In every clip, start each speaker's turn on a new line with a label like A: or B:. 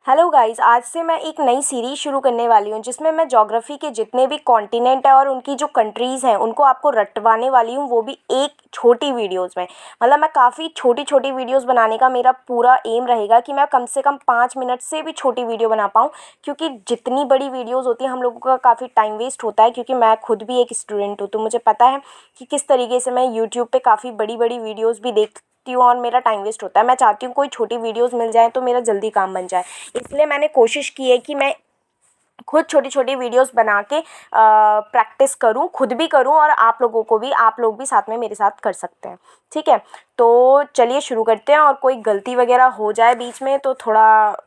A: Hello guys, आज से मैं एक नई सीरीज़ शुरू करने वाली हूँ जिसमें मैं ज्योग्राफी के जितने भी कॉन्टिनेंट है और उनकी जो कंट्रीज़ हैं उनको आपको रटवाने वाली हूँ, वो भी एक छोटी वीडियोस में। मतलब मैं काफ़ी छोटी छोटी वीडियोस बनाने का मेरा पूरा एम रहेगा कि मैं कम से कम 5 मिनट से भी छोटी वीडियो बना पाऊँ, क्योंकि जितनी बड़ी वीडियोज़ होती हैं हम लोगों का काफ़ी टाइम वेस्ट होता है। क्योंकि मैं खुद भी एक स्टूडेंट हूँ तो मुझे पता है कि किस तरीके से मैं यूट्यूब पर काफ़ी बड़ी बड़ी वीडियोज़ भी देखती हूँ और मेरा टाइम वेस्ट होता है। मैं चाहती हूँ कोई छोटी वीडियोज़ मिल जाए तो मेरा जल्दी काम बन जाए। इसलिए मैंने कोशिश की है कि मैं खुद छोटी छोटी वीडियोस बना के प्रैक्टिस करूं, खुद भी करूं और आप लोग भी साथ में मेरे साथ कर सकते हैं। ठीक है, तो चलिए शुरू करते हैं। और कोई गलती वगैरह हो जाए बीच में तो थोड़ा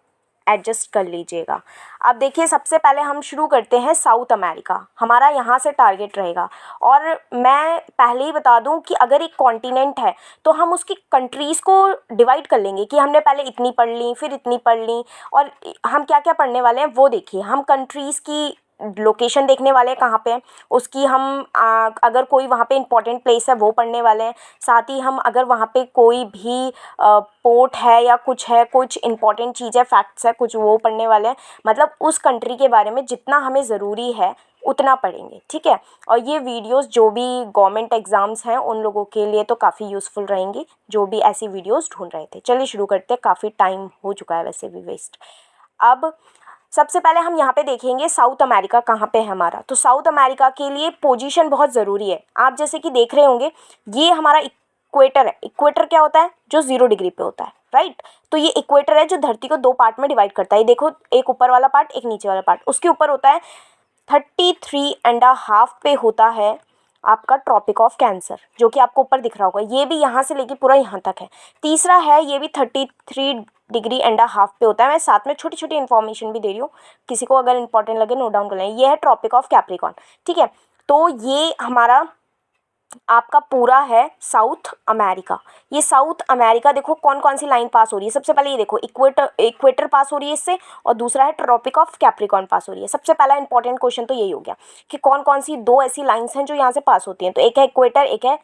A: एडजस्ट कर लीजिएगा। अब देखिए, सबसे पहले हम शुरू करते हैं साउथ अमेरिका। हमारा यहाँ से टारगेट रहेगा। और मैं पहले ही बता दूँ कि अगर एक कॉन्टिनेंट है तो हम उसकी कंट्रीज़ को डिवाइड कर लेंगे कि हमने पहले इतनी पढ़ ली, फिर इतनी पढ़ ली। और हम क्या क्या पढ़ने वाले हैं वो देखिए। हम कंट्रीज़ की लोकेशन देखने वाले हैं कहाँ पे है उसकी। हम अगर कोई वहाँ पे इंपॉर्टेंट प्लेस है वो पढ़ने वाले हैं। साथ ही हम अगर वहाँ पे कोई भी पोर्ट है या कुछ है, कुछ इंपॉर्टेंट चीज़ है, फैक्ट्स है कुछ, वो पढ़ने वाले हैं। मतलब उस कंट्री के बारे में जितना हमें ज़रूरी है उतना पढ़ेंगे। ठीक है, और ये वीडियोस जो भी गवर्नमेंट एग्ज़ाम्स हैं उन लोगों के लिए तो काफ़ी यूज़फुल रहेंगी, जो भी ऐसी वीडियोस ढूंढ रहे थे। चलिए शुरू करते हैं, काफ़ी टाइम हो चुका है वैसे भी वेस्ट। अब सबसे पहले हम यहाँ पे देखेंगे साउथ अमेरिका कहाँ पे है हमारा। तो साउथ अमेरिका के लिए पोजीशन बहुत ज़रूरी है। आप जैसे कि देख रहे होंगे, ये हमारा इक्वेटर है। इक्वेटर क्या होता है? जो 0 डिग्री पे होता है, राइट। तो ये इक्वेटर है जो धरती को 2 पार्ट में डिवाइड करता है। ये देखो, एक ऊपर वाला पार्ट, एक नीचे वाला पार्ट। उसके ऊपर होता है 33.5 पे होता है आपका ट्रॉपिक ऑफ कैंसर, जो कि आपको ऊपर दिख रहा होगा। ये भी यहाँ से लेके पूरा यहाँ तक है। तीसरा है, ये भी 33.5 पे होता है। मैं साथ में छोटी छोटी इन्फॉर्मेशन भी दे रही हूँ, किसी को अगर इंपॉर्टेंट लगे नोट डाउन कर लें। ये है ट्रॉपिक ऑफ कैप्रिकॉर्न। ठीक है, तो ये हमारा आपका पूरा है साउथ अमेरिका। ये साउथ अमेरिका देखो कौन कौन सी लाइन पास हो रही है। सबसे पहले ये देखो, इक्वेटर पास हो रही है इससे, और दूसरा है ट्रॉपिक ऑफ कैप्रिकॉर्न पास हो रही है। सबसे पहला इंपॉर्टेंट क्वेश्चन तो यही हो गया कि कौन कौन सी दो ऐसी लाइन्स हैं जो यहाँ से पास होती हैं। तो एक है इक्वेटर, एक है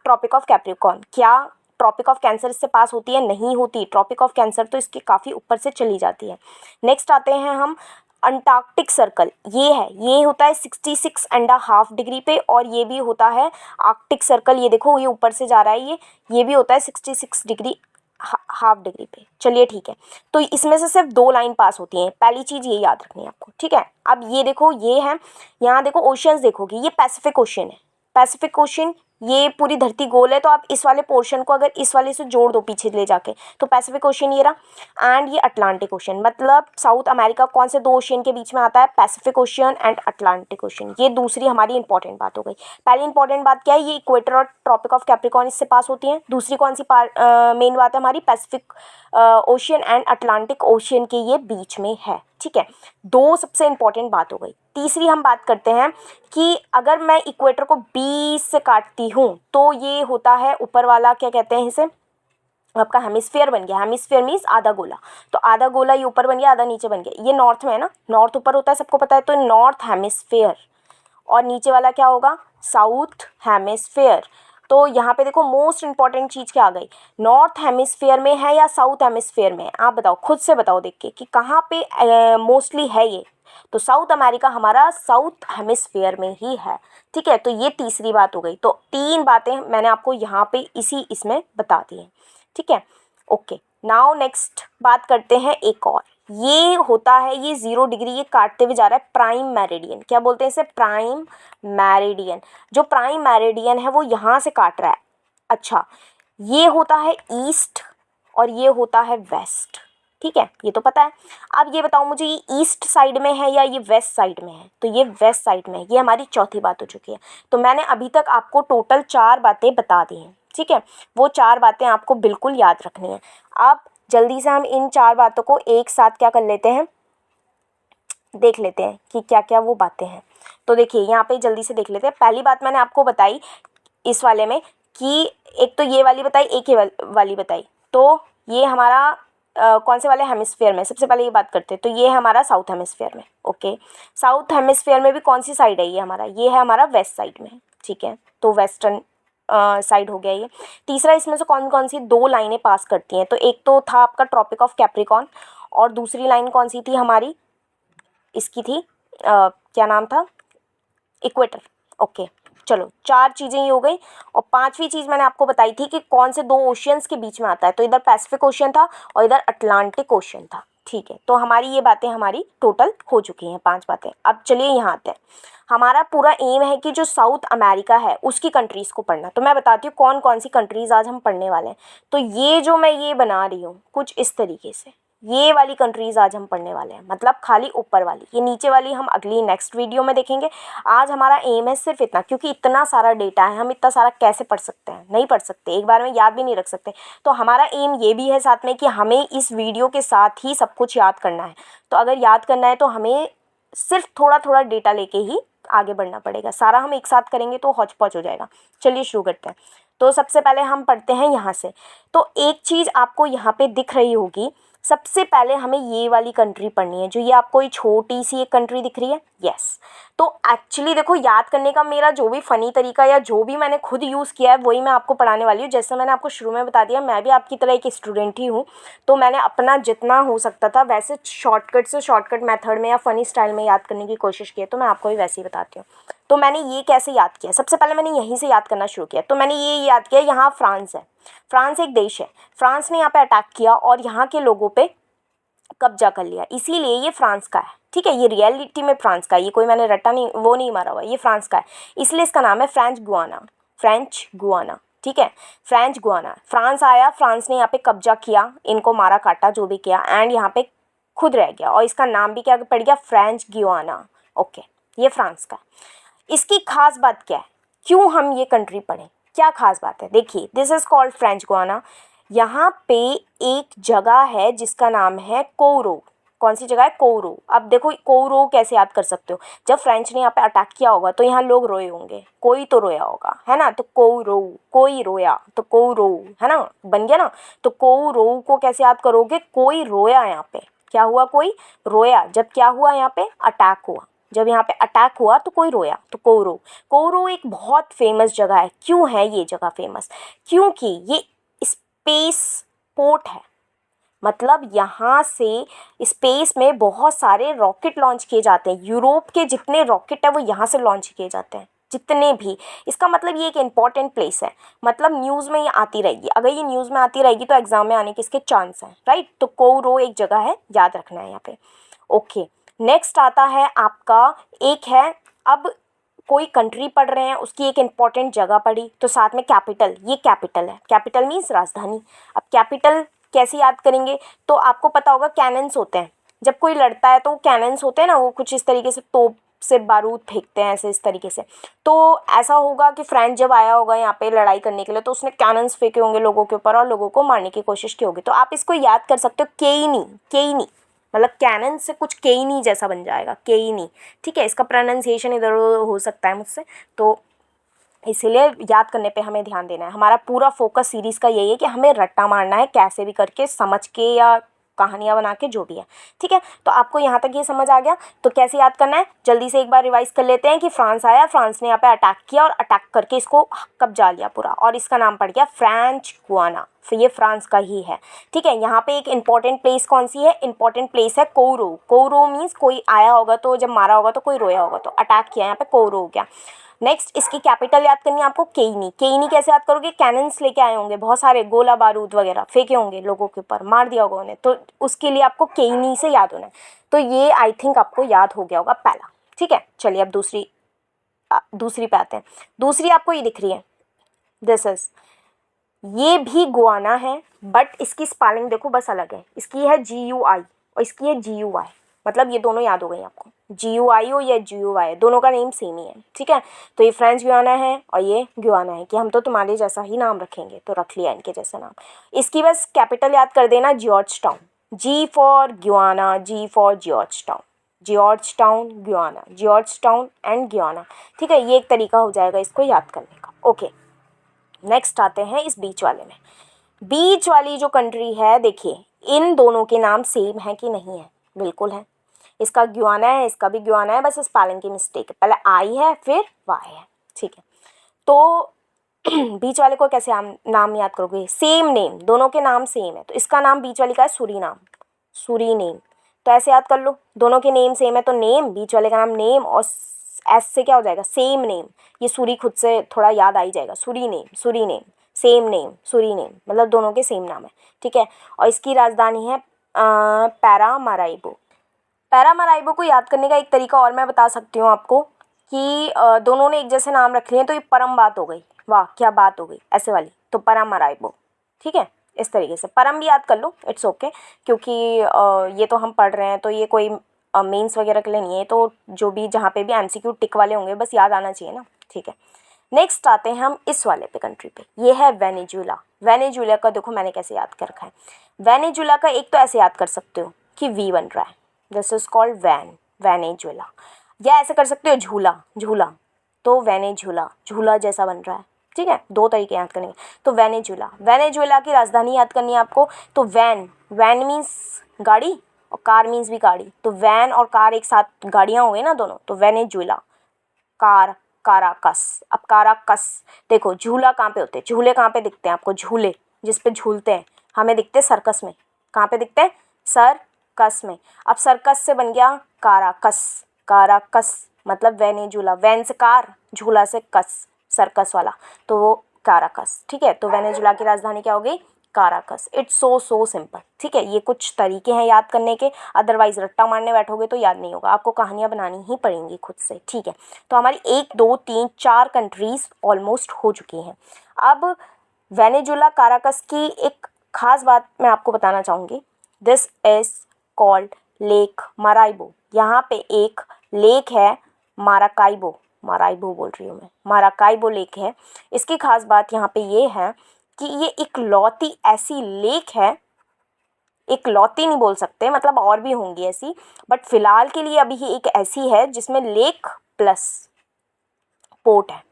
A: ट्रॉपिक ऑफ कैप्रिकॉर्न। क्या ट्रॉपिक ऑफ कैंसर इससे पास होती है? नहीं होती। ट्रॉपिक ऑफ कैंसर तो इसके काफ़ी ऊपर से चली जाती है। नेक्स्ट आते हैं हम अंटार्कटिक सर्कल। ये होता है 66.5 डिग्री पे, और ये भी होता है आर्कटिक सर्कल। ये देखो, ये ऊपर से जा रहा है। ये भी होता है 66.5 डिग्री पे। चलिए ठीक है, तो इसमें से सिर्फ दो लाइन पास होती हैं। पहली चीज़ ये याद रखनी है आपको। ठीक है, अब ये देखो, ये है, यहाँ देखो ओशियंस देखोगे, ये पैसिफिक ओशियन है। पैसिफिक ओशियन, ये पूरी धरती गोल है तो आप इस वाले पोर्शन को अगर इस वाले से जोड़ दो पीछे ले जाके, तो पैसिफिक ओशियन ये रहा। एंड ये अटलांटिक ओशियन। मतलब साउथ अमेरिका कौन से दो ओशियन के बीच में आता है? Pacific ocean and Atlantic ocean. ये दूसरी हमारी इंपॉर्टेंट बात हो गई। पहली इंपॉर्टेंट बात क्या है? ये इक्वेटर और ट्रॉपिक ऑफ कैप्रिकॉर्न इससे पास होती हैं। दूसरी कौन सी मेन बात है हमारी? Pacific ocean and Atlantic ocean के ये बीच में है। ठीक है, दो सबसे इंपॉर्टेंट बात हो गई। तीसरी हम बात करते हैं कि अगर मैं इक्वेटर को 20 से काटती हूँ तो ये होता है ऊपर वाला, क्या कहते हैं इसे, आपका हेमिस्फीयर बन गया। हेमिस्फीयर मीन्स आधा गोला। तो आधा गोला ये ऊपर बन गया, आधा नीचे बन गया। ये नॉर्थ में है ना, नॉर्थ ऊपर होता है सबको पता है, तो नॉर्थ हेमिस्फीयर। और नीचे वाला क्या होगा? South hemisphere. तो यहाँ पे देखो, मोस्ट इंपॉर्टेंट चीज़ क्या आ गई? नॉर्थ हेमिस्फीयर में है या साउथ हेमिस्फीयर में है? आप बताओ, खुद से बताओ देख के कि कहाँ पे मोस्टली है ये। तो साउथ अमेरिका हमारा साउथ हेमिस्फीयर में ही है। ठीक है, तो ये तीसरी बात हो गई। तो तीन बातें मैंने आपको यहाँ पे इसमें बता दी हैं। ठीक है, ओके। नाउ नेक्स्ट बात करते हैं एक और। ये होता है, ये 0 डिग्री ये काटते हुए जा रहा है प्राइम मेरिडियन। क्या बोलते हैं इसे? Prime meridian. जो प्राइम मेरिडियन है वो यहाँ से काट रहा है। अच्छा, ये होता है ईस्ट और ये होता है वेस्ट। ठीक है, ये तो पता है। अब ये बताओ मुझे, ये ईस्ट साइड में है या ये वेस्ट साइड में है? तो ये वेस्ट साइड में है। ये हमारी चौथी बात हो चुकी है। तो मैंने अभी तक आपको टोटल 4 बातें बता दी हैं। ठीक है, वो 4 बातें आपको बिल्कुल याद रखनी है। अब जल्दी से हम इन 4 बातों को एक साथ क्या कर लेते हैं, देख लेते हैं कि क्या क्या वो बातें हैं। तो देखिए, यहाँ पे जल्दी से देख लेते हैं। पहली बात मैंने आपको बताई इस वाले में कि एक तो ये वाली बताई, एक ये वाली बताई। तो ये हमारा कौन से वाले हेमिस्फीयर में? सबसे पहले ये बात करते हैं। तो ये है हमारा साउथ हेमिस्फीयर में। ओके, साउथ हेमिस्फीयर में भी कौन सी साइड है? ये हमारा, ये है हमारा वेस्ट साइड में। ठीक है, तो वेस्टर्न साइड हो गया ये। तीसरा, इसमें से कौन कौन सी दो लाइनें पास करती हैं? तो एक तो था आपका ट्रॉपिक ऑफ कैप्रिकॉर्न, और दूसरी लाइन कौन सी थी हमारी, इसकी थी क्या नाम था, इक्वेटर। ओके चलो 4 चीज़ें ही हो गई। और 5वीं चीज़ मैंने आपको बताई थी कि कौन से 2 ओशियंस के बीच में आता है, तो इधर पैसिफिक ओशियन था और इधर अटलांटिक ओशियन था। ठीक है, तो हमारी ये बातें हमारी टोटल हो चुकी हैं 5 बातें। अब चलिए यहाँ आते हैं, हमारा पूरा एम है कि जो साउथ अमेरिका है उसकी कंट्रीज़ को पढ़ना। तो मैं बताती हूँ कौन कौन सी कंट्रीज़ आज हम पढ़ने वाले हैं। तो ये जो मैं ये बना रही हूँ कुछ इस तरीके से, ये वाली कंट्रीज़ आज हम पढ़ने वाले हैं, मतलब खाली ऊपर वाली, ये नीचे वाली हम अगली नेक्स्ट वीडियो में देखेंगे। आज हमारा एम है सिर्फ इतना, क्योंकि इतना सारा डेटा है, हम इतना सारा कैसे पढ़ सकते हैं, नहीं पढ़ सकते, एक बार में याद भी नहीं रख सकते। तो हमारा एम ये भी है साथ में कि हमें इस वीडियो के साथ ही सब कुछ याद करना है। तो अगर याद करना है तो हमें सिर्फ थोड़ा थोड़ा डेटा लेके ही आगे बढ़ना पड़ेगा, सारा हम एक साथ करेंगे तो हौच पौच हो जाएगा। चलिए शुरू करते हैं। तो सबसे पहले हम पढ़ते हैं यहाँ से। तो एक चीज़ आपको यहाँ पे दिख रही होगी, सबसे पहले हमें ये वाली कंट्री पढ़नी है, जो ये आपको ये छोटी सी एक कंट्री दिख रही है, यस। तो एक्चुअली देखो, याद करने का मेरा जो भी फ़नी तरीका या जो भी मैंने खुद यूज़ किया है वही मैं आपको पढ़ाने वाली हूँ। जैसे मैंने आपको शुरू में बता दिया, मैं भी आपकी तरह एक स्टूडेंट ही हूँ, तो मैंने अपना जितना हो सकता था वैसे शॉर्टकट से शॉर्टकट मेथड में या फ़नी स्टाइल में याद करने की कोशिश की है, तो मैं आपको भी वैसे ही बताती हूँ। तो मैंने ये कैसे याद किया, सबसे पहले मैंने यहीं से याद करना शुरू किया। तो मैंने ये याद किया, यहाँ फ्रांस है, फ्रांस एक देश है, फ्रांस ने यहाँ पे अटैक किया और यहाँ के लोगों पे कब्जा कर लिया, इसीलिए ये फ्रांस का है। ठीक है, ये रियलिटी में फ्रांस का है, ये कोई मैंने रटा नहीं, वो नहीं मारा हुआ, ये फ्रांस का है, इसलिए इसका नाम है फ्रेंच गुआना, फ्रेंच गुआना। ठीक है, फ्रेंच गुआना, फ्रांस आया, फ्रांस ने यहाँ पे कब्जा किया, इनको मारा काटा जो भी किया, एंड यहाँ पे खुद रह गया और इसका नाम भी क्या पड़ गया, फ्रेंच गुआना। ओके, ये फ्रांस का। इसकी खास बात क्या है, क्यों हम ये कंट्री पढ़ें, क्या खास बात है, देखिए, this is called French Guana. यहाँ पे एक जगह है जिसका नाम है कोरो। कौन सी जगह है, कोरो। अब देखो कोरो कैसे याद कर सकते हो, जब फ्रेंच ने यहाँ पे अटैक किया होगा तो यहाँ लोग रोए होंगे, कोई तो रोया होगा, है ना, तो कोरो, कोई रोया, तो कोरो, है ना, बन गया ना। तो कोरो को कैसे याद करोगे, कोई रोया, यहाँ पे क्या हुआ, कोई रोया, जब क्या हुआ, यहाँ पे अटैक हुआ, जब यहाँ पे अटैक हुआ तो कोई रोया, तो कोरो। कोरो एक बहुत फेमस जगह है। क्यों है ये जगह फेमस, क्योंकि ये स्पेस पोर्ट है, मतलब यहाँ से स्पेस में बहुत सारे रॉकेट लॉन्च किए जाते हैं, यूरोप के जितने रॉकेट है वो यहाँ से लॉन्च किए जाते हैं, जितने भी। इसका मतलब ये एक इम्पॉर्टेंट प्लेस है, मतलब न्यूज़ में ये आती रहेगी, अगर ये न्यूज़ में आती रहेगी तो एग्जाम में आने के इसके चांस हैं, राइट। तो कोरो एक जगह है, याद रखना है यहाँ पे। ओके, नेक्स्ट आता है आपका, एक है, अब कोई कंट्री पढ़ रहे हैं, उसकी एक इम्पॉर्टेंट जगह पढ़ी, तो साथ में कैपिटल, ये कैपिटल है, कैपिटल मीन्स राजधानी। अब कैपिटल कैसे याद करेंगे, तो आपको पता होगा कैनन्स होते हैं, जब कोई लड़ता है तो कैनन्स होते हैं ना, वो कुछ इस तरीके से तोप से बारूद फेंकते हैं, ऐसे इस तरीके से। तो ऐसा होगा कि फ्रेंच जब आया होगा यहाँ पे लड़ाई करने के लिए, तो उसने कैनन्स फेंके होंगे लोगों के ऊपर और लोगों को मारने की कोशिश की होगी। तो आप इसको याद कर सकते हो, केईनी, केईनी, मतलब कैनन से कुछ केईनी जैसा बन जाएगा, केईनी। ठीक है, इसका प्रोनाउंसिएशन इधर हो सकता है मुझसे, तो इसीलिए याद करने पे हमें ध्यान देना है। हमारा पूरा फोकस सीरीज़ का यही है कि हमें रट्टा मारना है, कैसे भी करके, समझ के या कहानियाँ बना के, जो भी है। ठीक है, तो आपको यहाँ तक ये समझ आ गया। तो कैसे याद करना है, जल्दी से एक बार रिवाइज कर लेते हैं कि फ्रांस आया, फ्रांस ने यहाँ पे अटैक किया और अटैक करके इसको कब्जा लिया पूरा, और इसका नाम पड़ गया फ्रेंच गुआना, फिर ये फ्रांस का ही है। ठीक है, यहाँ पे एक इंपॉर्टेंट प्लेस कौन सी है, इंपॉर्टेंट प्लेस है कोरो। कोरो मीन्स कोई आया होगा, तो जब मारा होगा तो कोई रोया होगा, तो अटैक किया, यहाँ पे कोरो हो गया। नेक्स्ट, इसकी कैपिटल याद करनी है आपको, केईनी। केईनी कैसे याद करोगे, कैनन्स लेके आए होंगे, बहुत सारे गोला बारूद वगैरह फेंके होंगे लोगों के ऊपर, मार दिया होगा उन्हें, तो उसके लिए आपको केईनी से याद होना है। तो ये आई थिंक आपको याद हो गया होगा पहला। ठीक है, चलिए अब दूसरी पे आते हैं। दूसरी आपको ये दिख रही है, दिस इज, ये भी गुआना है, बट इसकी स्पेलिंग देखो बस अलग है, इसकी है GUI और इसकी है GUI, मतलब ये दोनों याद हो गई आपको, GUI हो या GUI, दोनों का नेम सेम ही है। ठीक है, तो ये फ्रेंच गुआना है और ये गुआना है, कि हम तो तुम्हारे जैसा ही नाम रखेंगे, तो रख लिया इनके जैसा नाम। इसकी बस कैपिटल याद कर देना, George town, G for Guana, G for George town, George town Guana, George town and Guana. ठीक है, ये एक तरीका हो जाएगा इसको याद करने का। ओके, नेक्स्ट आते हैं इस बीच वाले में। बीच वाली जो कंट्री है, देखिए इन दोनों के नाम सेम है कि नहीं है, बिल्कुल है। इसका गुआना है, इसका भी गुआना है, बस स्पेलिंग की मिस्टेक है, पहले आई है फिर वाई है। ठीक है, तो बीच वाले को कैसे नाम याद करोगे, सेम नेम, दोनों के नाम सेम है, तो इसका नाम बीच वाली का है सूरीनाम, सूरीनेम। तो ऐसे याद कर लो, दोनों के नेम सेम है तो नेम, बीच वाले का नाम नेम, और एस से क्या हो जाएगा, सेम नेम। ये सूरी खुद से थोड़ा याद आ ही जाएगा, Suriname, Suriname, same name, Suriname, मतलब दोनों के सेम नाम है, ठीक है। और इसकी राजधानी है पैरामाराइबो। पैरामाराइबो को याद करने का एक तरीका और मैं बता सकती हूँ आपको कि दोनों ने एक जैसे नाम रख लिए तो ये परम बात हो गई, वाह क्या बात हो गई, ऐसे वाली, तो पैरामाराइबो, ठीक है। इस तरीके से परम भी याद कर लो, इट्स ओके, क्योंकि ये तो हम पढ़ रहे हैं तो ये कोई मेंस वगैरह के लिए नहीं है, तो जो भी जहाँ पे भी एमसीक्यू टिक वाले होंगे बस याद आना चाहिए ना, ठीक है। नेक्स्ट आते हैं हम इस वाले पे, कंट्री पे, ये है वेनेजुला। वेनेजुला का देखो मैंने कैसे याद कर रखा है। वेनेजुला का एक तो ऐसे याद कर सकते हो कि वी बन रहा है, दिस इज कॉल्ड वेनेजुला, या ऐसे कर सकते हो झूला, झूला, तो वेनेजुला झूला जैसा बन रहा है, ठीक है। दो तरीके याद करने के, तो वेनेजुला, वेनेजुला की राजधानी याद करनी है आपको, तो वैन, वैन मीन्स गाड़ी और कार मीन्स भी गाड़ी, तो वैन और कार एक साथ गाड़ियाँ हो गई ना दोनों, तो वेनेजुला। कार, काराकस, अब काराकस, देखो झूला कहाँ पे होते हैं, झूले कहाँ पे दिखते हैं आपको, झूले जिस पे झूलते हैं, हमें दिखते हैं सर्कस में, कहाँ पे दिखते हैं, सर्कस में। अब सर्कस से बन गया काराकस, काराकस मतलब वेनेजुला, वैन से कार, झूला से कस, सर्कस वाला, तो वो काराकस, ठीक है। तो वेनेजुला की राजधानी क्या हो गई, काराकस। इट्स सो सिंपल, ठीक है। ये कुछ तरीके हैं याद करने के, अदरवाइज रट्टा मारने बैठोगे तो याद नहीं होगा, आपको कहानियाँ बनानी ही पड़ेंगी खुद से, ठीक है। तो हमारी 1 2 3 4 कंट्रीज ऑलमोस्ट हो चुकी हैं। अब वेनेजुला काराकस की एक खास बात मैं आपको बताना चाहूँगी, दिस इज कॉल्ड लेक माराइबो। यहाँ पे एक लेक है माराकाइबो, माराइबो बोल रही हूँ मैं, माराकाइबो लेक है। इसकी खास बात यहाँ पे ये है कि ये इकलौती ऐसी लेक है, इकलौती नहीं बोल सकते, मतलब और भी होंगी ऐसी, बट फिलहाल के लिए अभी ही एक ऐसी है जिसमें लेक प्लस पोर्ट है।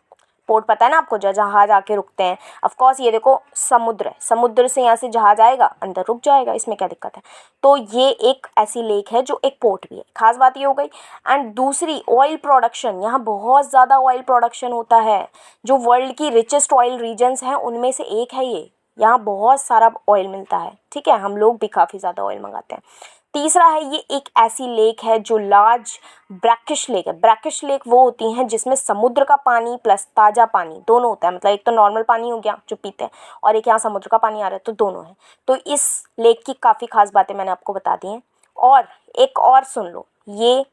A: पोर्ट पता है ना आपको, जहाज आके रुकते हैं, ऑफ कोर्स ये देखो समुद्र है, समुद्र से यहाँ से जहाज आएगा अंदर रुक जाएगा, इसमें क्या दिक्कत है। तो ये एक ऐसी लेक है जो एक पोर्ट भी है, खास बात ये हो गई। एंड दूसरी ऑयल प्रोडक्शन, यहाँ बहुत ज़्यादा ऑयल प्रोडक्शन होता है, जो वर्ल्ड की रिचेस्ट ऑयल रीजन्स हैं उनमें से एक है ये, यहाँ बहुत सारा ऑयल मिलता है, ठीक है। हम लोग भी काफ़ी ज़्यादा ऑयल मंगाते हैं। तीसरा है, ये एक ऐसी लेक है जो लार्ज ब्रैकिश लेक है। ब्रैकिश लेक वो होती हैं जिसमें समुद्र का पानी प्लस ताज़ा पानी दोनों होता है, मतलब एक तो नॉर्मल पानी हो गया जो पीते हैं, और एक यहाँ समुद्र का पानी आ रहा है, तो दोनों है। तो इस लेक की काफ़ी खास बातें मैंने आपको बता दी हैं। और एक और सुन लो, ये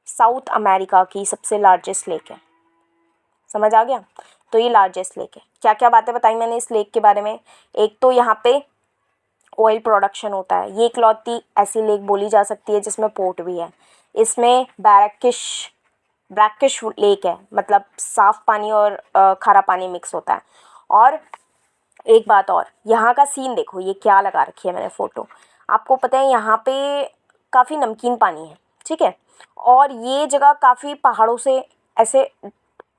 A: साउथ अमेरिका की सबसे लार्जेस्ट लेक है, समझ आ गया। तो ये लार्जेस्ट लेक है। क्या क्या बातें बताई मैंने इस लेक के बारे में, एक तो यहाँ पे ऑयल प्रोडक्शन होता है, ये इकलौती ऐसी लेक बोली जा सकती है जिसमें पोर्ट भी है। इसमें ब्रैकिश लेक है, मतलब साफ़ पानी और खारा पानी मिक्स होता है। और एक बात और, यहाँ का सीन देखो, ये क्या लगा रखी है मैंने फ़ोटो, आपको पता है यहाँ पे काफ़ी नमकीन पानी है, ठीक है। और ये जगह काफ़ी पहाड़ों से ऐसे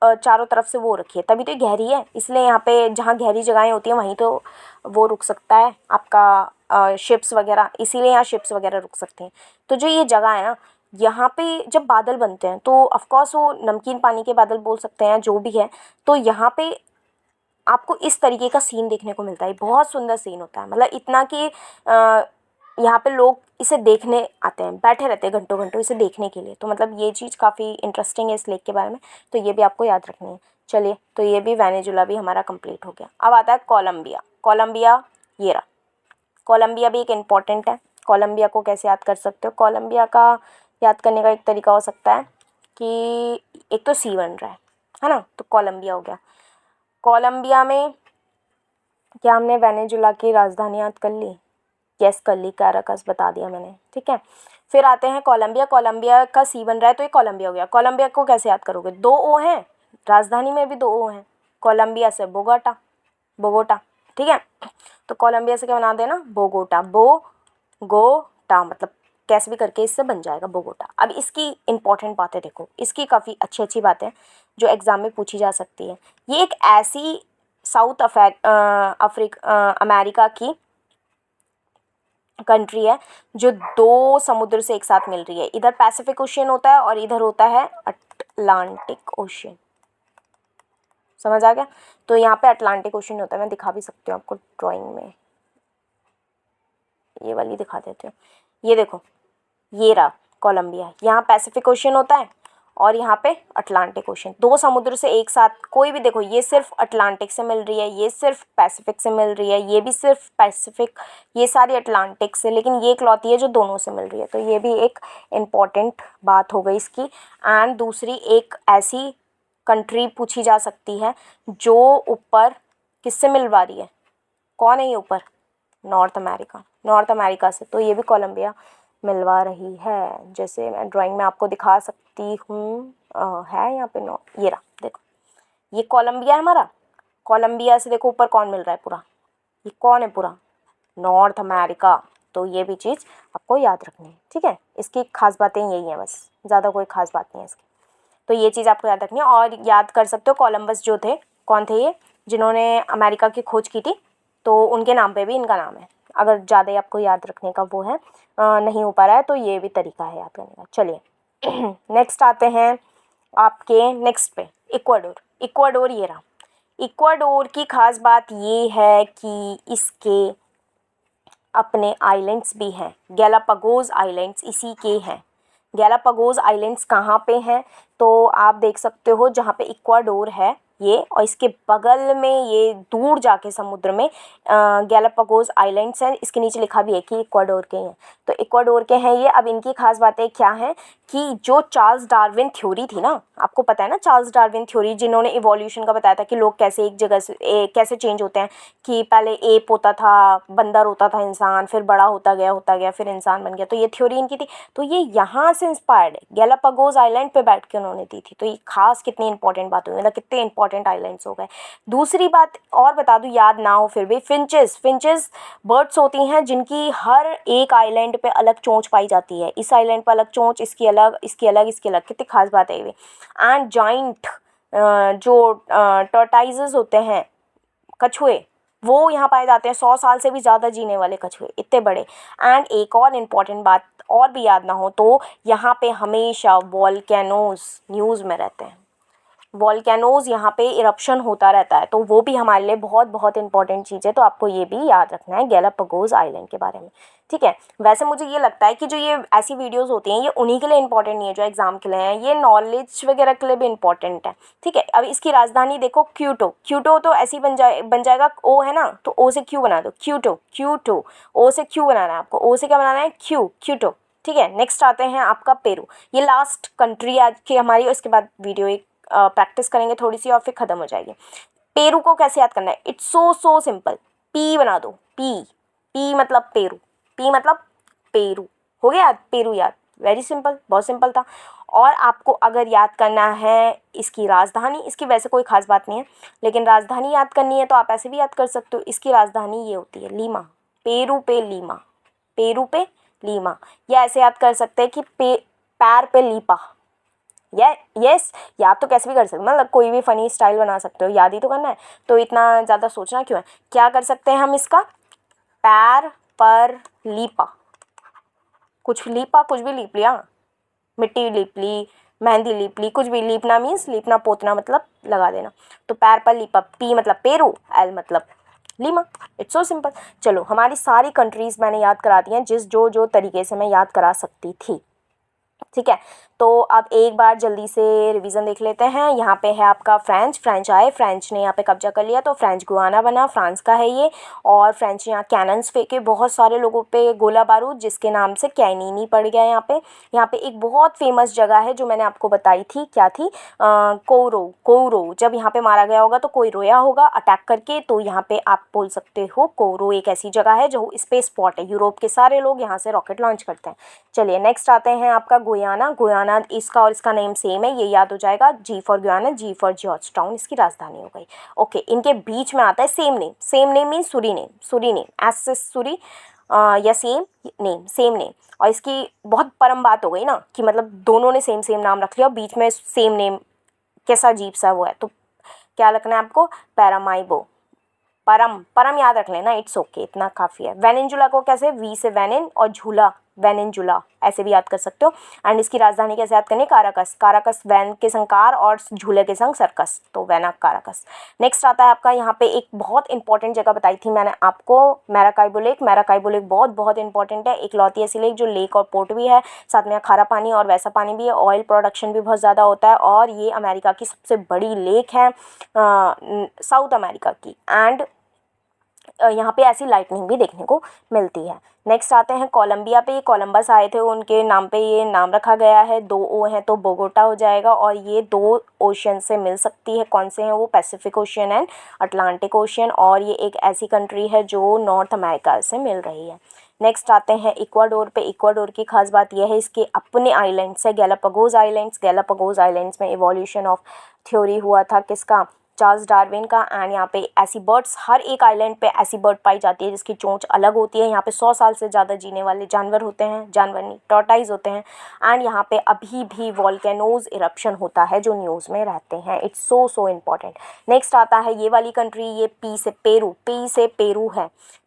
A: चारों तरफ से वो रखी है, तभी तो ये गहरी है, इसलिए यहाँ पे जहाँ गहरी जगहें होती हैं वहीं तो वो रुक सकता है आपका शिप्स वगैरह, इसीलिए यहाँ शिप्स वगैरह रुक सकते हैं। तो जो ये जगह है ना, यहाँ पे जब बादल बनते हैं तो ऑफकोर्स वो नमकीन पानी के बादल बोल सकते हैं जो भी है, तो यहाँ पे आपको इस तरीके का सीन देखने को मिलता है, बहुत सुंदर सीन होता है, मतलब इतना कि यहाँ पे लोग इसे देखने आते हैं, बैठे रहते हैं घंटों घंटों इसे देखने के लिए। तो मतलब ये चीज़ काफ़ी इंटरेस्टिंग है इस लेक के बारे में, तो ये भी आपको याद रखनी है। चलिए, तो ये भी वेनेजुला भी हमारा कंप्लीट हो गया। अब आता है कोलंबिया। कोलंबिया ये रहा, कोलंबिया भी एक इम्पॉर्टेंट है। कोलंबिया को कैसे याद कर सकते हो, कोलंबिया का याद करने का एक तरीका हो सकता है कि एक तो सी बन रहा है ना, तो कोलंबिया हो गया। कोलंबिया में क्या हमने वेनेजुला की राजधानी याद कर ली, यस कर ली, कैराकस बता दिया मैंने, ठीक है। फिर आते हैं कोलंबिया। कोलंबिया का सी बन रहा है तो ये कोलंबिया हो गया। कोलंबिया को कैसे याद करोगे, 2 ओ हैं, राजधानी में भी 2 ओ हैं, कोलंबिया से बोगोटा, बोगोटा, ठीक है। तो कोलंबिया से क्या बना देना, बोगोटा, बोगोटा, मतलब कैसे भी करके इससे बन जाएगा बोगोटा। अब इसकी इंपॉर्टेंट बातें देखो, इसकी काफ़ी अच्छी अच्छी बातें जो एग्ज़ाम में पूछी जा सकती है। ये एक ऐसी साउथ अमेरिका की कंट्री है जो 2 समुद्र से एक साथ मिल रही है, इधर पैसिफिक ओशियन होता है और इधर होता है अटलांटिक ओशियन, समझ आ गया। तो यहाँ पे अटलांटिक ओशियन होता है, मैं दिखा भी सकती हूँ आपको ड्राइंग में, ये वाली दिखा देती हूँ। ये देखो, ये रहा कोलंबिया, यहाँ पैसिफिक ओशन होता है और यहाँ पे अटलांटिक ओशन। दो समुद्र से एक साथ कोई भी, देखो ये सिर्फ अटलांटिक से मिल रही है, ये सिर्फ पैसिफिक से मिल रही है, ये भी सिर्फ पैसिफिक, ये सारी अटलांटिक से, लेकिन ये इकलौती है जो दोनों से मिल रही है। तो ये भी एक इम्पॉर्टेंट बात हो गई इसकी। एंड दूसरी एक ऐसी कंट्री पूछी जा सकती है जो ऊपर किससे मिलवा रही है, कौन है ये ऊपर, नॉर्थ अमेरिका, नॉर्थ अमेरिका से। तो ये भी कोलंबिया मिलवा रही है, जैसे मैं ड्राइंग में आपको दिखा सकती हूँ, है यहाँ पे ये रहा देखो, ये कोलंबिया है हमारा, कोलंबिया से देखो ऊपर कौन मिल रहा है पूरा, ये कौन है पूरा, नॉर्थ अमेरिका। तो ये भी चीज़ आपको याद रखनी है, ठीक है। इसकी खास बातें यही हैं बस, ज़्यादा कोई खास बात नहीं है इसकी। तो ये चीज़ आपको याद रखनी है। और याद कर सकते हो कोलंबस जो थे, कौन थे ये, जिन्होंने अमेरिका की खोज की थी, तो उनके नाम पे भी इनका नाम है। अगर ज़्यादा ही आपको याद रखने का वो है, नहीं हो पा रहा है, तो ये भी तरीका है याद करने का। चलिए नेक्स्ट आते हैं आपके नेक्स्ट पे, इक्वाडोर। इक्वाडोर ये रहा। इक्वाडोर की खास बात ये है कि इसके अपने आइलैंड्स भी हैं, गैलापागोस आइलैंड्स इसी के हैं। गैलापागोस आइलैंड्स कहाँ पे हैं, तो आप देख सकते हो जहाँ पे इक्वाडोर है ये, और इसके बगल में ये दूर जाके समुद्र में गैलापागोस आइलैंड्स हैं। इसके नीचे लिखा भी है कि इक्वाडोर के हैं, तो इक्वाडोर के हैं ये। अब इनकी खास बातें क्या हैं कि जो चार्ल्स डार्विन थ्योरी थी ना, आपको पता है ना चार्ल्स डार्विन थ्योरी, जिन्होंने इवोल्यूशन का बताया था कि लोग कैसे एक जगह से कैसे चेंज होते हैं, कि पहले एप होता था, बंदर होता था, इंसान, फिर बड़ा होता गया फिर इंसान बन गया। तो ये थ्योरी इनकी थी, तो ये यहाँ से इंस्पायर्ड है, गैलापागोस आइलैंड पे बैठ के उन्होंने दी थी। तो ये खास कितनी इंपॉर्टेंट बात हुई, मतलब कितने इंपॉर्टेंट आइलैंड्स हो गए। दूसरी बात और बता दूँ, याद ना हो फिर भी, फिंचेस बर्ड्स होती हैं जिनकी हर एक आइलैंड पे अलग चोंच पाई जाती है। इस आइलैंड पर अलग चोंच, इसकी अलग, इसकी अलग, इसकी अलग, कितनी खास बात है ये। एंड जाइंट जो टर्टाइजेस होते हैं, कछुए, वो यहाँ पाए जाते हैं, 100 साल से भी ज़्यादा जीने वाले कछुए, इतने बड़े। एंड एक और इम्पॉर्टेंट बात और भी याद ना हो तो, यहाँ पे हमेशा वॉल्केनोज न्यूज़ में रहते हैं। वॉल्केनोज यहाँ पे इरप्शन होता रहता है, तो वो भी हमारे लिए बहुत बहुत इंपॉर्टेंट चीज़ है। तो आपको ये भी याद रखना है गैलापागोस आइलैंड के बारे में, ठीक है। वैसे मुझे ये लगता है कि जो ये ऐसी वीडियोस होती हैं, ये उन्हीं के लिए इंपॉर्टेंट नहीं है जो एग्जाम के लिए हैं, ये नॉलेज वगैरह के लिए भी इंपॉर्टेंट है, ठीक है। अब इसकी राजधानी देखो, क्यूटो। क्यूटो तो ऐसे ही बन जाएगा, ओ है ना, तो ओ से क्यू बना दो, क्यूटो, क्यूटो, ओ से क्यू बनाना है आपको, ओ से क्या बनाना है, क्यूटो, ठीक है। नेक्स्ट आते हैं आपका पेरू। ये लास्ट कंट्री आज की हमारी, उसके बाद वीडियो एक प्रैक्टिस करेंगे थोड़ी सी और फिर ख़त्म हो जाएगी। पेरू को कैसे याद करना है, इट्स सो सिंपल, पी बना दो, पी मतलब पेरू, पी मतलब पेरू, हो गया याद, पेरू याद, वेरी सिंपल, बहुत सिंपल था। और आपको अगर याद करना है इसकी राजधानी, इसकी वैसे कोई खास बात नहीं है, लेकिन राजधानी याद करनी है तो आप ऐसे भी याद कर सकते हो। इसकी राजधानी ये होती है लीमा, पेरू पे लीमा, पेरू पे लीमा। या ऐसे याद कर सकते हैं कि पैर पे लीपा, यस, याद तो कैसे भी कर सकते, मतलब कोई भी फ़नी स्टाइल बना सकते हो, याद ही तो करना है, तो इतना ज़्यादा सोचना क्यों है। क्या कर सकते हैं हम इसका, पैर पर लीपा, कुछ लीपा, कुछ भी लीप लिया, मिट्टी लीप ली, मेहंदी लीप ली, कुछ भी। लीपना मीन्स लीपना पोतना, मतलब लगा देना। तो पैर पर लीपा, पी मतलब पेरू, एल मतलब लीमा, इट्स सो सिंपल। चलो, हमारी सारी कंट्रीज़ मैंने याद करा दी हैं, जिस जो तरीके से मैं याद करा सकती थी, ठीक है। तो अब एक बार जल्दी से रिवीजन देख लेते हैं। यहाँ पे है आपका फ्रेंच आए, फ्रेंच ने यहाँ पे कब्जा कर लिया, तो फ्रेंच गुआना बना, फ्रांस का है ये। और फ्रेंच यहाँ कैनन्स फेंके बहुत सारे लोगों पे गोला बारूद, जिसके नाम से कैनिनी पड़ गया यहाँ पे एक बहुत फेमस जगह है जो मैंने आपको बताई थी, क्या थी, कोरो। जब यहाँ पे मारा गया होगा तो कोई रोया होगा अटैक करके, तो यहाँ पे आप बोल सकते हो कोरो एक ऐसी जगह है जो स्पेस स्पॉट है, यूरोप के सारे लोग यहाँ से रॉकेट लॉन्च करते हैं। चलिए नेक्स्ट आते हैं आपका गुयाना, इसका और इसका नेम सेम है, ये याद हो जाएगा, G for Guyana, G for Georgetown इसकी राजधानी हो गई। ओके, इनके बीच में आता है same name mean Suriname, S सुरी या सेम नेम। और इसकी बहुत परम बात हो गई ना, कि मतलब दोनों ने सेम नाम रख लिया और बीच में सेम नेम, कैसा अजीब सा वो है। तो क्या रखना है आपको, पैरामाइबो, परम याद रख लेना, इट्स ओके, इतना काफ़ी है। वेनेजुला को कैसे, वी से वेनिन और झूला वेनेजुला ऐसे भी याद कर सकते हो। एंड इसकी राजधानी कैसे याद करनी है, काराकस। काराकस वैन के संग कार और झूले के संग सर्कस, तो वैना काराकस। नेक्स्ट आता है आपका यहाँ पे एक बहुत इंपॉर्टेंट जगह बताई थी मैंने आपको, मैराकाइबो लेक। मैराकाइबो लेक बहुत बहुत इंपॉर्टेंट है, इकलौती ऐसी लेक जो लेक और पोर्ट भी है, साथ में खारा पानी और वैसा पानी भी है, ऑयल प्रोडक्शन भी बहुत ज़्यादा होता है, और ये अमेरिका की सबसे बड़ी लेक है साउथ अमेरिका की। एंड यहाँ पे ऐसी लाइटनिंग भी देखने को मिलती है। नेक्स्ट आते हैं कोलंबिया पे। ये कोलंबस आए थे, उनके नाम पे ये नाम रखा गया है। 2 ओ हैं तो बोगोटा हो जाएगा, और ये 2 ओशन से मिल सकती है। कौन से हैं वो, Pacific ocean and Atlantic ocean, और ये एक ऐसी कंट्री है जो नॉर्थ अमेरिका से मिल रही है। नेक्स्ट आते हैं इक्वाडोर पे। इक्वाडोर की खास बात यह है इसके अपने आइलैंड्स है, गैलापागोस आइलैंड्स। गैलापागोस आइलैंड्स में इवोल्यूशन ऑफ थ्योरी हुआ था, किसका, चार्ल्स डार्विन का। एंड यहाँ पे ऐसी बर्ड्स, हर एक आइलैंड पे ऐसी बर्ड पाई जाती है जिसकी चोंच अलग होती है। यहाँ पे 100 साल से ज़्यादा जीने वाले जानवर होते हैं, जानवर नहीं टॉर्टाइज होते हैं। एंड यहाँ पे अभी भी वॉल्केनोज इरप्शन होता है जो न्यूज़ में रहते हैं। It's so important. नेक्स्ट आता है ये वाली कंट्री, ये पी से पेरू। पी से पेरू है,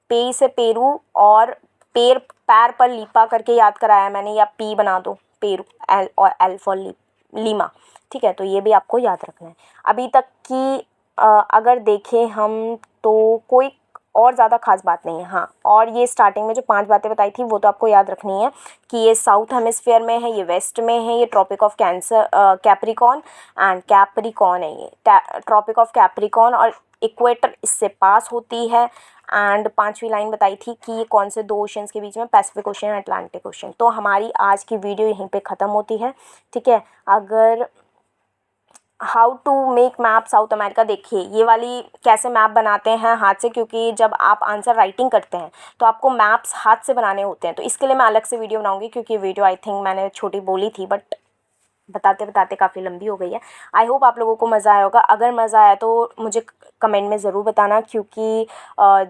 A: पी से पेरू, और पैर पर लीपा करके याद कराया मैंने, या पी बना दो पेरू, एल और एल फॉर लीमा, ठीक है। तो ये भी आपको याद रखना है। अभी तक की अगर देखें हम तो कोई और ज़्यादा खास बात नहीं है। हाँ, और ये स्टार्टिंग में जो 5 बातें बताई थी वो तो आपको याद रखनी है कि ये साउथ हेमिस्फीयर में है, ये वेस्ट में है, ये tropic of Capricorn and Capricorn है, ये ट्रॉपिक ऑफ कैप्रिकॉर्न, और इक्वेटर इससे पास होती है। एंड 5वीं लाइन बताई थी कि ये कौन से 2 ओशंस के बीच में, Pacific ocean and Atlantic ocean. तो हमारी आज की वीडियो यहीं पे ख़त्म होती है, ठीक है। अगर how to make map South America, देखिए ये वाली कैसे मैप बनाते हैं हाथ से, क्योंकि जब आप आंसर राइटिंग करते हैं तो आपको मैप्स हाथ से बनाने होते हैं, तो इसके लिए मैं अलग से वीडियो बनाऊंगी, क्योंकि वीडियो आई थिंक मैंने छोटी बोली थी बट बताते बताते काफ़ी लंबी हो गई है। आई होप आप लोगों को मज़ा आया होगा। अगर मज़ा आया तो मुझे कमेंट में ज़रूर बताना, क्योंकि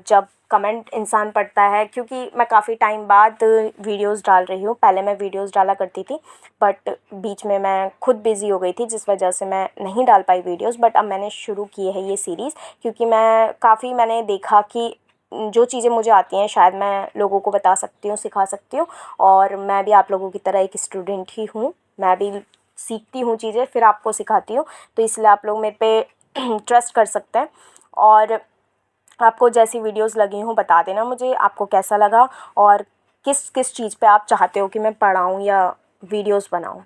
A: जब कमेंट इंसान पढ़ता है, क्योंकि मैं काफ़ी टाइम बाद वीडियोस डाल रही हूँ। पहले मैं वीडियोस डाला करती थी बट बीच में मैं खुद बिज़ी हो गई थी, जिस वजह से मैं नहीं डाल पाई वीडियोस। बट अब मैंने शुरू की है ये सीरीज़, क्योंकि मैंने देखा कि जो चीज़ें मुझे आती हैं शायद मैं लोगों को बता सकती हूँ, सिखा सकती हूँ, और मैं भी आप लोगों की तरह एक स्टूडेंट ही हूँ। मैं भी सीखती हूँ चीज़ें, फिर आपको सिखाती हूँ, तो इसलिए आप लोग मेरे पे ट्रस्ट कर सकते हैं। और आपको जैसी वीडियोस लगी हों बता देना मुझे आपको कैसा लगा, और किस किस चीज़ पे आप चाहते हो कि मैं पढ़ाऊँ या वीडियोस बनाऊँ।